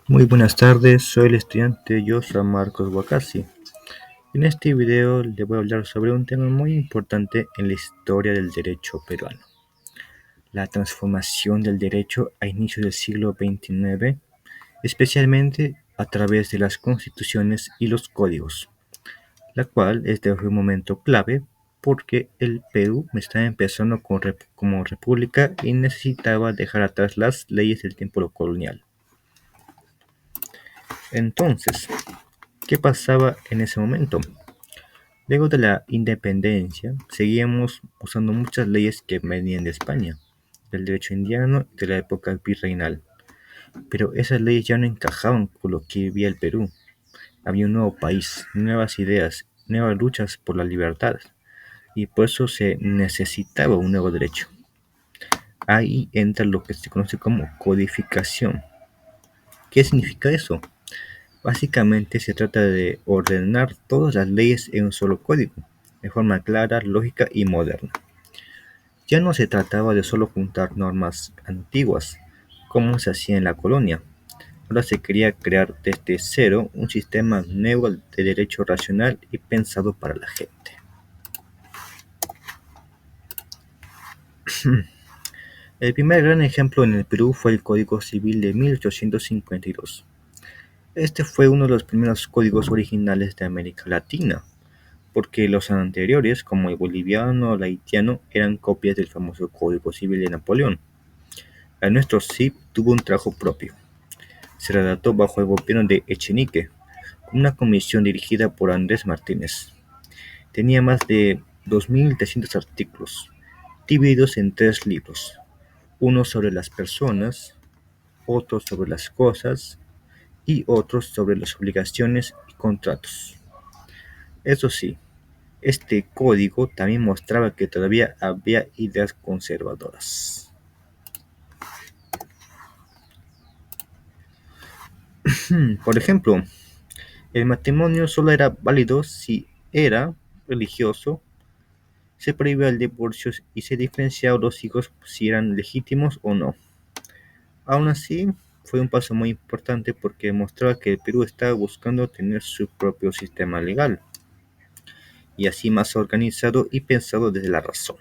Muy buenas tardes, soy el estudiante Joshua Marcos Wakasi. En este video le voy a hablar sobre un tema muy importante en la historia del derecho peruano: la transformación del derecho a inicios del siglo XXIX, especialmente a través de las constituciones y los códigos, la cual es de un momento clave porque el Perú estaba empezando como república y necesitaba dejar atrás las leyes del tiempo colonial. Entonces, ¿qué pasaba en ese momento? Luego de la independencia, seguíamos usando muchas leyes que venían de España, del derecho indiano y de la época virreinal, pero esas leyes ya no encajaban con lo que vivía el Perú. Había un nuevo país, nuevas ideas, nuevas luchas por la libertad, y por eso se necesitaba un nuevo derecho. Ahí entra lo que se conoce como codificación. ¿Qué significa eso? Básicamente se trata de ordenar todas las leyes en un solo código, de forma clara, lógica y moderna. Ya no se trataba de solo juntar normas antiguas, como se hacía en la colonia. Ahora se quería crear desde cero un sistema nuevo de derecho racional y pensado para la gente. El primer gran ejemplo en el Perú fue el Código Civil de 1852. Este fue uno de los primeros códigos originales de América Latina, porque los anteriores, como el boliviano o el haitiano, eran copias del famoso Código Civil de Napoleón. El nuestro sí tuvo un trabajo propio. Se redactó bajo el gobierno de Echenique, con una comisión dirigida por Andrés Martínez. Tenía más de 2.300 artículos, divididos en 3 libros: uno sobre las personas, otro sobre las cosas y otro sobre las obligaciones y contratos. Eso sí, este código también mostraba que todavía había ideas conservadoras. Por ejemplo, el matrimonio solo era válido si era religioso, se prohibía el divorcio y se diferenciaba los hijos si eran legítimos o no. Aun así, fue un paso muy importante porque mostraba que el Perú estaba buscando tener su propio sistema legal, y así más organizado y pensado desde la razón.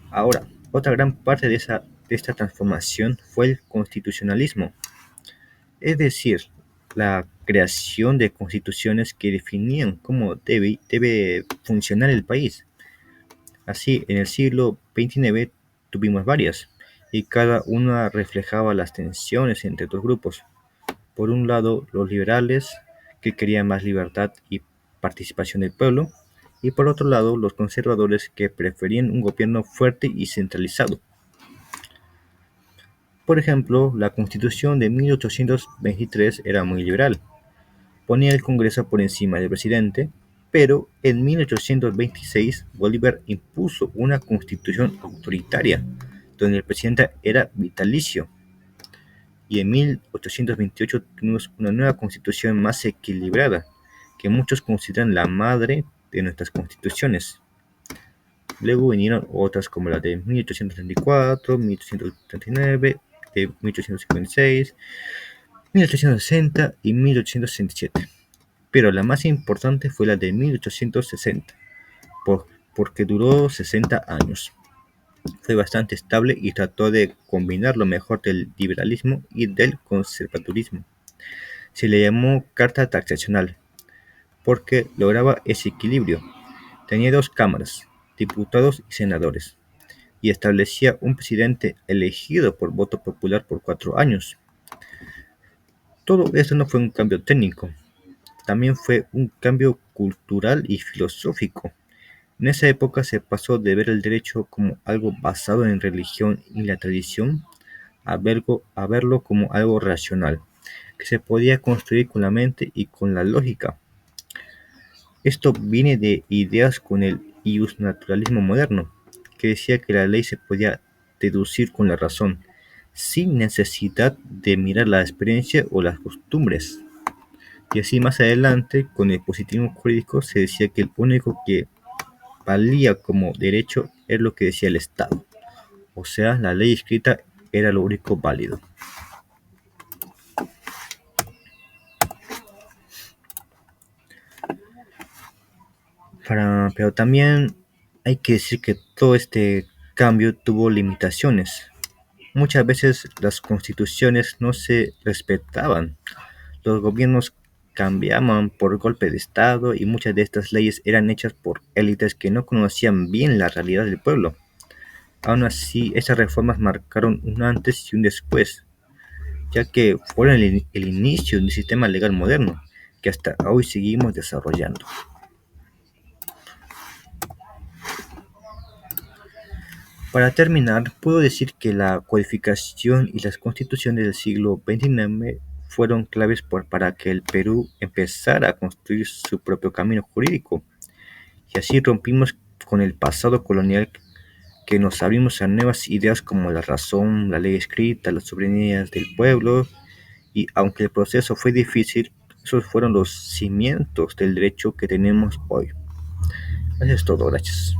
Ahora, otra gran parte de esta transformación fue el constitucionalismo, es decir, la creación de constituciones que definían cómo debe funcionar el país. Así, en el siglo XXIX tuvimos varias, y cada una reflejaba las tensiones entre dos grupos. Por un lado, los liberales, que querían más libertad y participación del pueblo, y por otro lado, los conservadores, que preferían un gobierno fuerte y centralizado. Por ejemplo, la Constitución de 1823 era muy liberal, ponía el Congreso por encima del presidente, pero en 1826 Bolívar impuso una constitución autoritaria, donde el presidente era vitalicio, y en 1828 tuvimos una nueva constitución más equilibrada, que muchos consideran la madre de nuestras constituciones. Luego vinieron otras como la de 1834, 1839, de 1856, 1860 y 1867. Pero la más importante fue la de 1860, porque duró 60 años. Fue bastante estable y trató de combinar lo mejor del liberalismo y del conservadurismo. Se le llamó Carta Transaccional, porque lograba ese equilibrio. Tenía dos cámaras, diputados y senadores, y establecía un presidente elegido por voto popular por 4 años. Todo esto no fue un cambio técnico, también fue un cambio cultural y filosófico. En esa época se pasó de ver el derecho como algo basado en religión y la tradición a verlo como algo racional, que se podía construir con la mente y con la lógica. Esto viene de ideas con el iusnaturalismo moderno, que decía que la ley se podía deducir con la razón, sin necesidad de mirar la experiencia o las costumbres. Y así más adelante, con el positivismo jurídico, se decía que el único que valía como derecho es lo que decía el Estado, o sea, la ley escrita era lo único válido. Pero también hay que decir que todo este cambio tuvo limitaciones. Muchas veces las constituciones no se respetaban, los gobiernos cambiaban por golpe de Estado y muchas de estas leyes eran hechas por élites que no conocían bien la realidad del pueblo. Aún así, esas reformas marcaron un antes y un después, ya que fueron el inicio de un sistema legal moderno que hasta hoy seguimos desarrollando. Para terminar, puedo decir que la codificación y las constituciones del siglo XXIX fueron claves para que el Perú empezara a construir su propio camino jurídico, y así rompimos con el pasado colonial que nos abrimos a nuevas ideas como la razón, la ley escrita, las soberanías del pueblo, y aunque el proceso fue difícil, esos fueron los cimientos del derecho que tenemos hoy. Eso es todo, gracias.